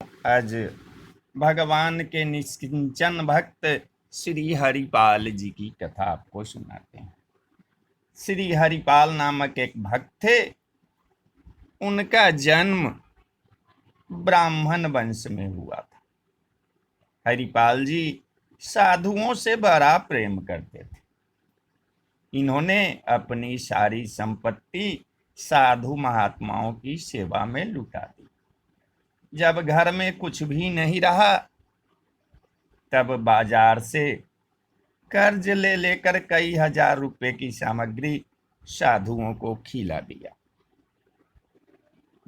आज भगवान के निष्किंचन भक्त श्री हरिपाल जी की कथा आपको सुनाते हैं। श्री हरिपाल नामक एक भक्त थे। उनका जन्म ब्राह्मण वंश में हुआ था। हरिपाल जी साधुओं से बड़ा प्रेम करते थे। इन्होंने अपनी सारी संपत्ति साधु महात्माओं की सेवा में लुटा दी। जब घर में कुछ भी नहीं रहा, तब बाजार से कर्ज ले लेकर कई हजार रुपए की सामग्री साधुओं को खिला दिया।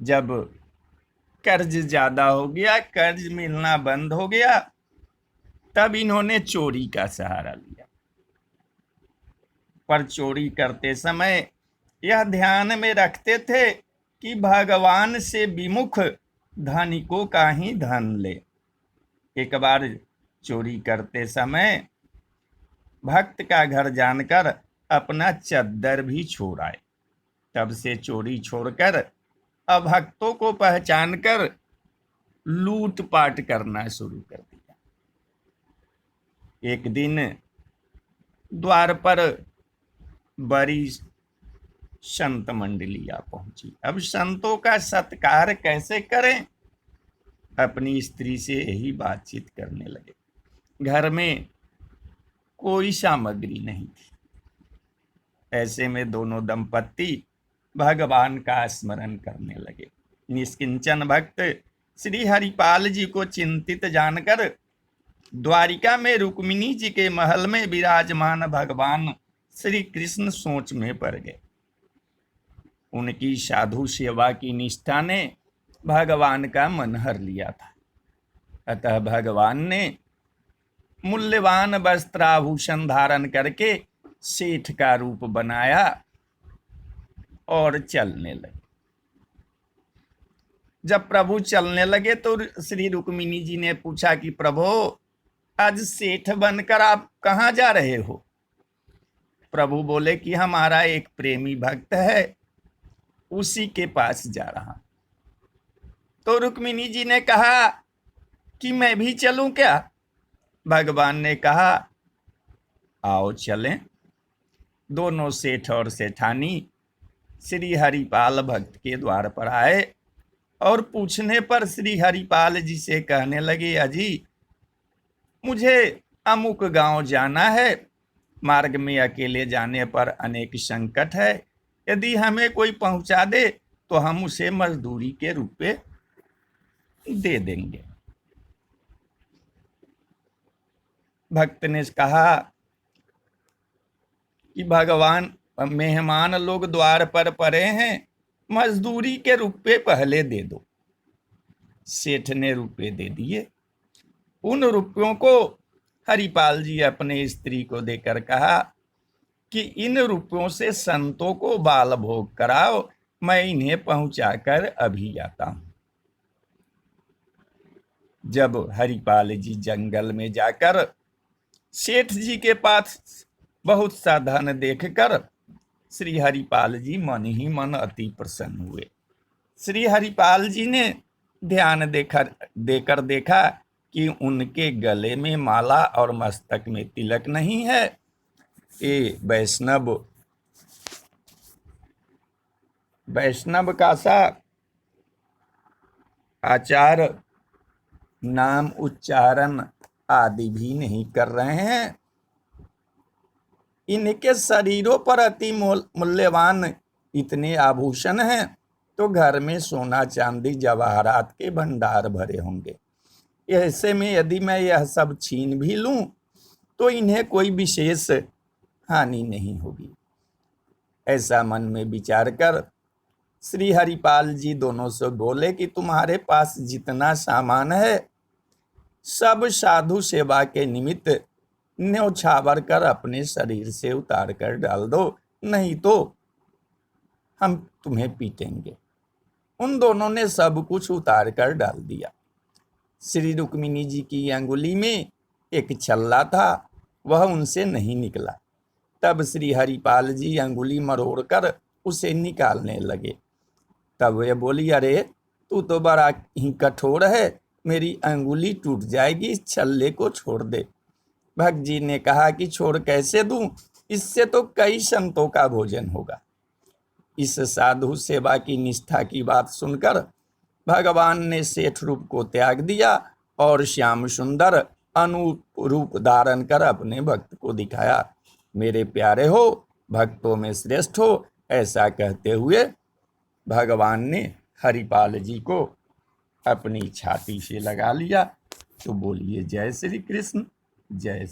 जब कर्ज ज्यादा हो गया, कर्ज मिलना बंद हो गया, तब इन्होंने चोरी का सहारा लिया। पर चोरी करते समय यह ध्यान में रखते थे कि भगवान से विमुख धनिकों का ही धन ले। एक बार चोरी करते समय भक्त का घर जानकर अपना चद्दर भी छोड़ आए। तब से चोरी छोड़कर अभक्तों को पहचानकर लूटपाट करना शुरू कर दिया। एक दिन द्वार पर बड़ी संत मंडली आ पहुंची। अब संतों का सत्कार कैसे करें, अपनी स्त्री से यही बातचीत करने लगे। घर में कोई सामग्री नहीं थी। ऐसे में दोनों दंपत्ति भगवान का स्मरण करने लगे। निष्किंचन भक्त श्री हरिपाल जी को चिंतित जानकर द्वारिका में रुक्मिणी जी के महल में विराजमान भगवान श्री कृष्ण सोच में पड़ गए। उनकी साधु सेवा की निष्ठा ने भगवान का मन हर लिया था। अतः भगवान ने मूल्यवान वस्त्राभूषण धारण करके सेठ का रूप बनाया और चलने लगे। जब प्रभु चलने लगे तो श्री रुक्मिणी जी ने पूछा कि प्रभु, आज सेठ बनकर आप कहाँ जा रहे हो? प्रभु बोले कि हमारा एक प्रेमी भक्त है, उसी के पास जा रहा। तो रुक्मिणी जी ने कहा कि मैं भी चलूं क्या? भगवान ने कहा, आओ चलें। दोनों सेठ और सेठानी श्री हरिपाल भक्त के द्वार पर आए और पूछने पर श्री हरिपाल जी से कहने लगे, अजी मुझे अमुक गांव जाना है। मार्ग में अकेले जाने पर अनेक संकट है। यदि हमें कोई पहुंचा दे तो हम उसे मजदूरी के रूप में दे देंगे। भक्त ने कहा कि भगवान, मेहमान लोग द्वार पर पड़े हैं, मजदूरी के रुपए पहले दे दो। सेठ ने रुपए दे दिए। उन रुपयों को हरिपाल जी अपने स्त्री को देकर कहा कि इन रुपयों से संतों को बाल भोग कराओ, मैं इन्हें पहुंचाकर अभी आता हूं। जब हरिपाल जी जंगल में जाकर सेठ जी के पास बहुत सा धन देखकर श्री हरिपाल जी मन ही मन अति प्रसन्न हुए। श्री हरिपाल जी ने ध्यान देकर देखा कि उनके गले में माला और मस्तक में तिलक नहीं है। ये वैष्णव का सा आचार, नाम उच्चारण आदि भी नहीं कर रहे हैं। इनके शरीरों पर अति मूल्यवान इतने आभूषण हैं तो घर में सोना चांदी जवाहरात के भंडार भरे होंगे। ऐसे में यदि मैं यह सब छीन भी लूं तो इन्हें कोई विशेष हानि नहीं होगी। ऐसा मन में विचार कर श्री हरिपाल जी दोनों से बोले कि तुम्हारे पास जितना सामान है सब साधु सेवा के निमित्त न्यौछावर कर अपने शरीर से उतार कर डाल दो, नहीं तो हम तुम्हें पीटेंगे। उन दोनों ने सब कुछ उतार कर डाल दिया। श्री रुक्मिणी जी की अंगुली में एक छल्ला था, वह उनसे नहीं निकला। तब श्री हरिपाल जी अंगुली मरोड़कर उसे निकालने लगे। तब वे बोली, अरे तू तो बड़ा ही कठोर है, मेरी अंगुली टूट जाएगी, इस छल्ले को छोड़ दे। भक्त जी ने कहा कि छोड़ कैसे दूं, इससे तो कई संतों का भोजन होगा। इस साधु सेवा की निष्ठा की बात सुनकर भगवान ने सेठ रूप को त्याग दिया और श्याम सुंदर अनूप रूप धारण कर अपने भक्त को दिखाया। मेरे प्यारे हो, भक्तों में श्रेष्ठ हो, ऐसा कहते हुए भगवान ने हरिपाल जी को अपनी छाती से लगा लिया। तो बोलिए जय श्री कृष्ण, जय